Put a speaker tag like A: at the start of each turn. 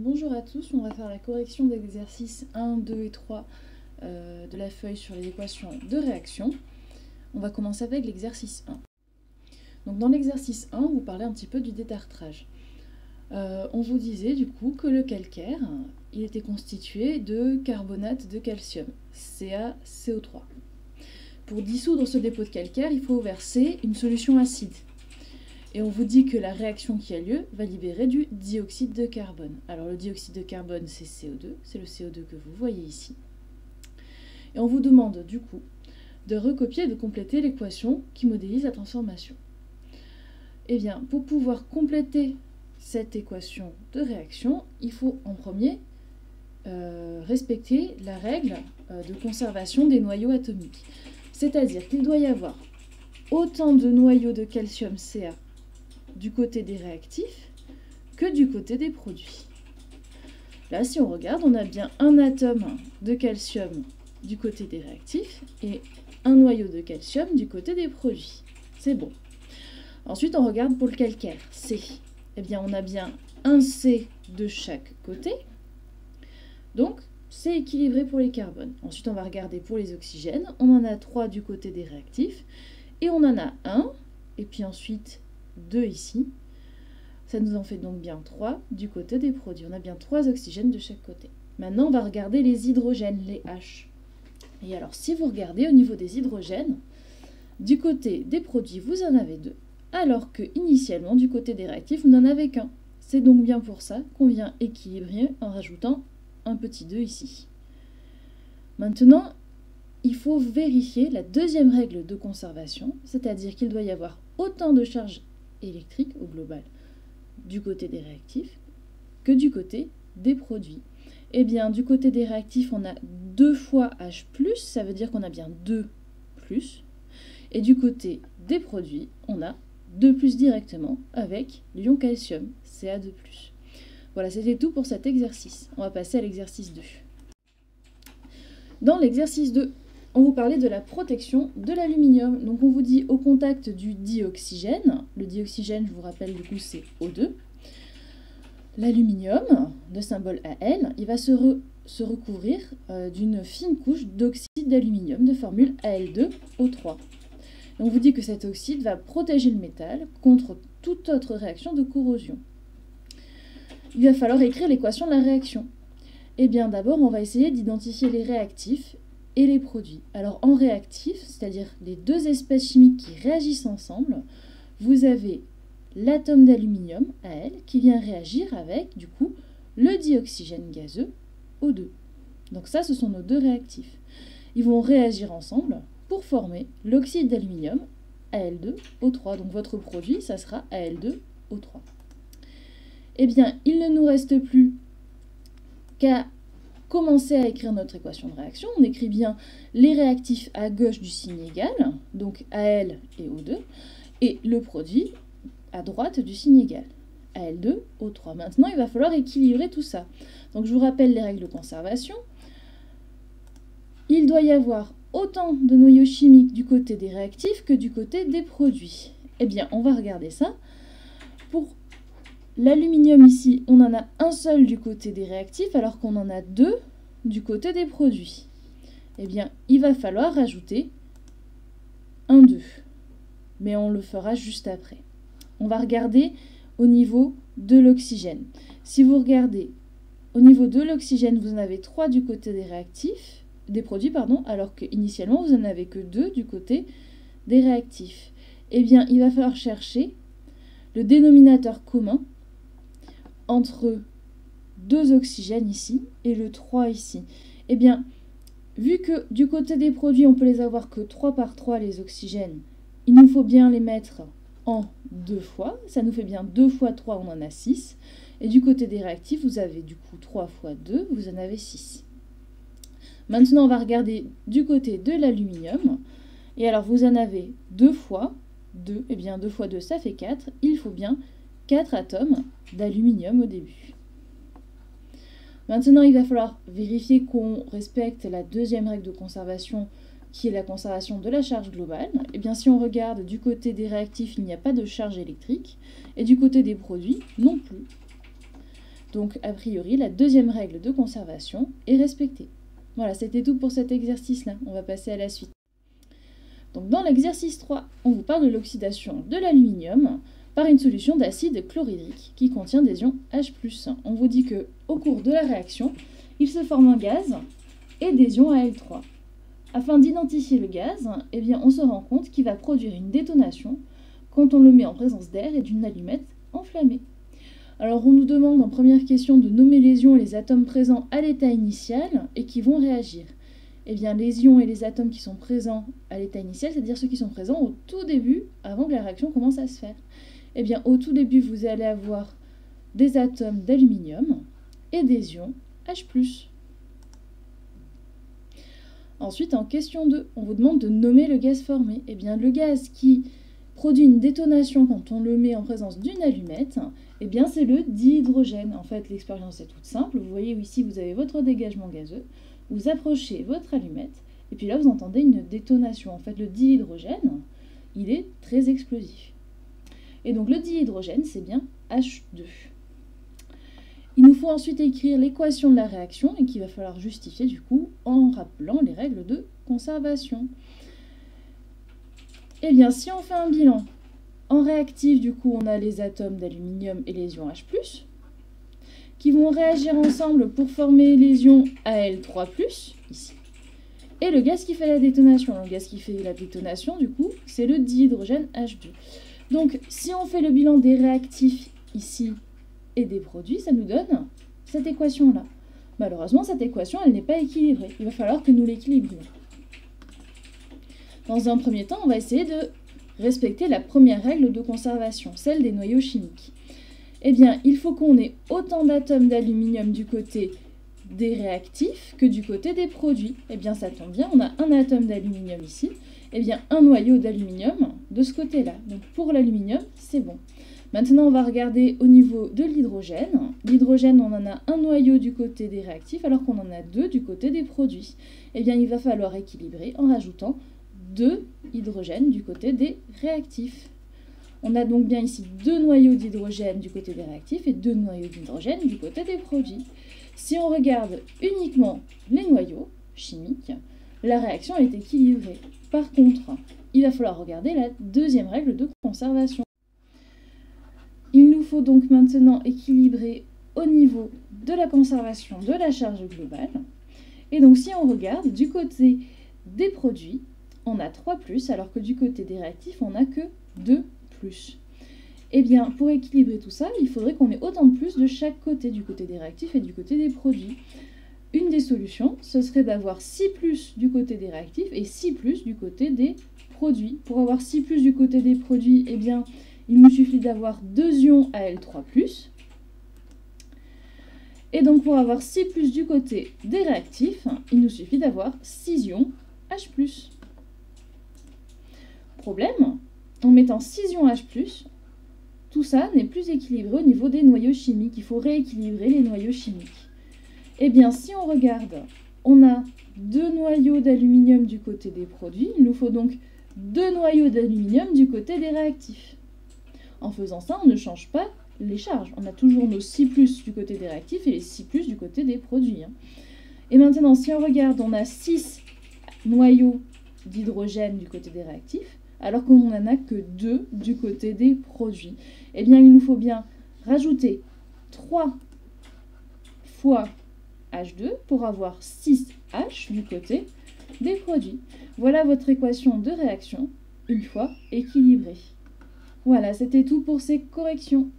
A: Bonjour à tous, on va faire la correction des exercices 1, 2 et 3 de la feuille sur les équations de réaction. On va commencer avec l'exercice 1. Donc dans l'exercice 1, vous parlez un petit peu du détartrage. On vous disait du coup que le calcaire, il était constitué de carbonate de calcium, CaCO3. Pour dissoudre ce dépôt de calcaire, il faut verser une solution acide. Et on vous dit que la réaction qui a lieu va libérer du dioxyde de carbone. Alors le dioxyde de carbone, c'est CO2, c'est le CO2 que vous voyez ici. Et on vous demande du coup de recopier et de compléter l'équation qui modélise la transformation. Eh bien, pour pouvoir compléter cette équation de réaction, il faut en premier respecter la règle de conservation des noyaux atomiques. C'est-à-dire qu'il doit y avoir autant de noyaux de calcium Ca du côté des réactifs que du côté des produits. Là, si on regarde, on a bien un atome de calcium du côté des réactifs et un noyau de calcium du côté des produits. C'est bon. Ensuite, on regarde pour le calcaire, C. Eh bien, on a bien un C de chaque côté. Donc, c'est équilibré pour les carbones. Ensuite, on va regarder pour les oxygènes. On en a 3 du côté des réactifs. Et on en a 1. Et puis ensuite, 2 ici. Ça nous en fait donc bien 3 du côté des produits. On a bien 3 oxygènes de chaque côté. Maintenant, on va regarder les hydrogènes, les H. Et alors, si vous regardez au niveau des hydrogènes, du côté des produits, vous en avez 2. Alors que, initialement, du côté des réactifs, vous n'en avez qu'un. C'est donc bien pour ça qu'on vient équilibrer en rajoutant un petit 2 ici. Maintenant, il faut vérifier la deuxième règle de conservation, c'est-à-dire qu'il doit y avoir autant de charges électriques au global du côté des réactifs que du côté des produits. Eh bien, du côté des réactifs, on a 2 fois H+, ça veut dire qu'on a bien 2+, et du côté des produits, on a 2+ directement avec l'ion calcium, Ca2+. Voilà, c'était tout pour cet exercice. On va passer à l'exercice 2. Dans l'exercice 2, on vous parlait de la protection de l'aluminium. Donc on vous dit au contact du dioxygène, le dioxygène, je vous rappelle du coup c'est O2, l'aluminium, de symbole Al, il va se recouvrir d'une fine couche d'oxyde d'aluminium de formule Al2O3. On vous dit que cet oxyde va protéger le métal contre toute autre réaction de corrosion. Il va falloir écrire l'équation de la réaction. Eh bien d'abord, on va essayer d'identifier les réactifs et les produits. Alors en réactifs, c'est-à-dire les deux espèces chimiques qui réagissent ensemble, vous avez l'atome d'aluminium, Al, qui vient réagir avec, du coup, le dioxygène gazeux, O2. Donc ça, ce sont nos deux réactifs. Ils vont réagir ensemble pour former l'oxyde d'aluminium, Al2O3. Donc votre produit, ça sera Al2O3. Eh bien, il ne nous reste plus qu'à commencer à écrire notre équation de réaction. On écrit bien les réactifs à gauche du signe égal, donc Al et O2, et le produit à droite du signe égal, Al2O3. Maintenant, il va falloir équilibrer tout ça. Donc, je vous rappelle les règles de conservation. Il doit y avoir autant de noyaux chimiques du côté des réactifs que du côté des produits. Eh bien, on va regarder ça. Pour l'aluminium ici, on en a un seul du côté des réactifs, alors qu'on en a 2 du côté des produits. Eh bien, il va falloir rajouter un 2. Mais on le fera juste après. On va regarder au niveau de l'oxygène. Si vous regardez au niveau de l'oxygène, vous en avez 3 du côté des réactifs, des produits, pardon, alors qu'initialement, vous n'en avez que 2 du côté des réactifs. Eh bien, il va falloir chercher le dénominateur commun entre 2 oxygènes ici et le 3 ici. Eh bien, vu que du côté des produits, on peut les avoir que 3 par 3 les oxygènes, il nous faut bien les mettre en 2 fois. Ça nous fait bien 2 fois 3, on en a 6. Et du côté des réactifs, vous avez du coup 3 fois 2, vous en avez 6. Maintenant, on va regarder du côté de l'aluminium. Et alors, vous en avez 2 fois 2. Eh bien, 2 fois 2, ça fait 4. Il faut bien 4 atomes d'aluminium au début. Maintenant, il va falloir vérifier qu'on respecte la deuxième règle de conservation, qui est la conservation de la charge globale. Et bien, si on regarde du côté des réactifs, il n'y a pas de charge électrique, et du côté des produits, non plus. Donc, a priori, la deuxième règle de conservation est respectée. Voilà, c'était tout pour cet exercice-là. On va passer à la suite. Donc, dans l'exercice 3, on vous parle de l'oxydation de l'aluminium par une solution d'acide chlorhydrique qui contient des ions H+. On vous dit qu'au cours de la réaction, il se forme un gaz et des ions Al3. Afin d'identifier le gaz, eh bien, on se rend compte qu'il va produire une détonation quand on le met en présence d'air et d'une allumette enflammée. Alors on nous demande en première question de nommer les ions et les atomes présents à l'état initial et qui vont réagir. Eh bien les ions et les atomes qui sont présents à l'état initial, c'est-à-dire ceux qui sont présents au tout début, avant que la réaction commence à se faire. Eh bien au tout début, vous allez avoir des atomes d'aluminium et des ions H+. Ensuite, en question 2, on vous demande de nommer le gaz formé. Eh bien le gaz qui produit une détonation quand on le met en présence d'une allumette, eh bien c'est le dihydrogène. En fait, l'expérience est toute simple. Vous voyez ici, vous avez votre dégagement gazeux, vous approchez votre allumette, et puis là, vous entendez une détonation. En fait, le dihydrogène, il est très explosif. Et donc, le dihydrogène, c'est bien H2. Il nous faut ensuite écrire l'équation de la réaction, et qu'il va falloir justifier, du coup, en rappelant les règles de conservation. Eh bien, si on fait un bilan en réactif, du coup, on a les atomes d'aluminium et les ions H+, qui vont réagir ensemble pour former les ions Al3+, ici. Et le gaz qui fait la détonation. Le gaz qui fait la détonation, du coup, c'est le dihydrogène H2. Donc, si on fait le bilan des réactifs, ici, et des produits, ça nous donne cette équation-là. Malheureusement, cette équation, elle n'est pas équilibrée. Il va falloir que nous l'équilibrions. Dans un premier temps, on va essayer de respecter la première règle de conservation, celle des noyaux chimiques. Eh bien, il faut qu'on ait autant d'atomes d'aluminium du côté des réactifs que du côté des produits. Eh bien, ça tombe bien, on a un atome d'aluminium ici, eh bien, un noyau d'aluminium de ce côté-là. Donc, pour l'aluminium, c'est bon. Maintenant, on va regarder au niveau de l'hydrogène. L'hydrogène, on en a un noyau du côté des réactifs, alors qu'on en a deux du côté des produits. Eh bien, il va falloir équilibrer en rajoutant 2 hydrogènes du côté des réactifs. On a donc bien ici 2 noyaux d'hydrogène du côté des réactifs et 2 noyaux d'hydrogène du côté des produits. Si on regarde uniquement les noyaux chimiques, la réaction est équilibrée. Par contre, il va falloir regarder la deuxième règle de conservation. Il nous faut donc maintenant équilibrer au niveau de la conservation de la charge globale. Et donc si on regarde du côté des produits, on a 3+, alors que du côté des réactifs, on n'a que 2+. Eh bien, pour équilibrer tout ça, il faudrait qu'on ait autant de plus de chaque côté, du côté des réactifs et du côté des produits. Une des solutions, ce serait d'avoir 6+ du côté des réactifs et 6+ du côté des produits. Pour avoir 6+ du côté des produits, eh bien, il nous suffit d'avoir 2 ions Al3+. Et donc, pour avoir 6+ du côté des réactifs, il nous suffit d'avoir 6 ions H+. Problème, en mettant 6 ions H+, tout ça n'est plus équilibré au niveau des noyaux chimiques. Il faut rééquilibrer les noyaux chimiques. Eh bien, si on regarde, on a 2 noyaux d'aluminium du côté des produits. Il nous faut donc 2 noyaux d'aluminium du côté des réactifs. En faisant ça, on ne change pas les charges. On a toujours nos 6+ du côté des réactifs et les 6+ du côté des produits. Et maintenant, si on regarde, on a 6 noyaux d'hydrogène du côté des réactifs, alors qu'on n'en a que 2 du côté des produits. Eh bien, il nous faut bien rajouter 3 fois H2 pour avoir 6H du côté des produits. Voilà votre équation de réaction, une fois équilibrée. Voilà, c'était tout pour ces corrections.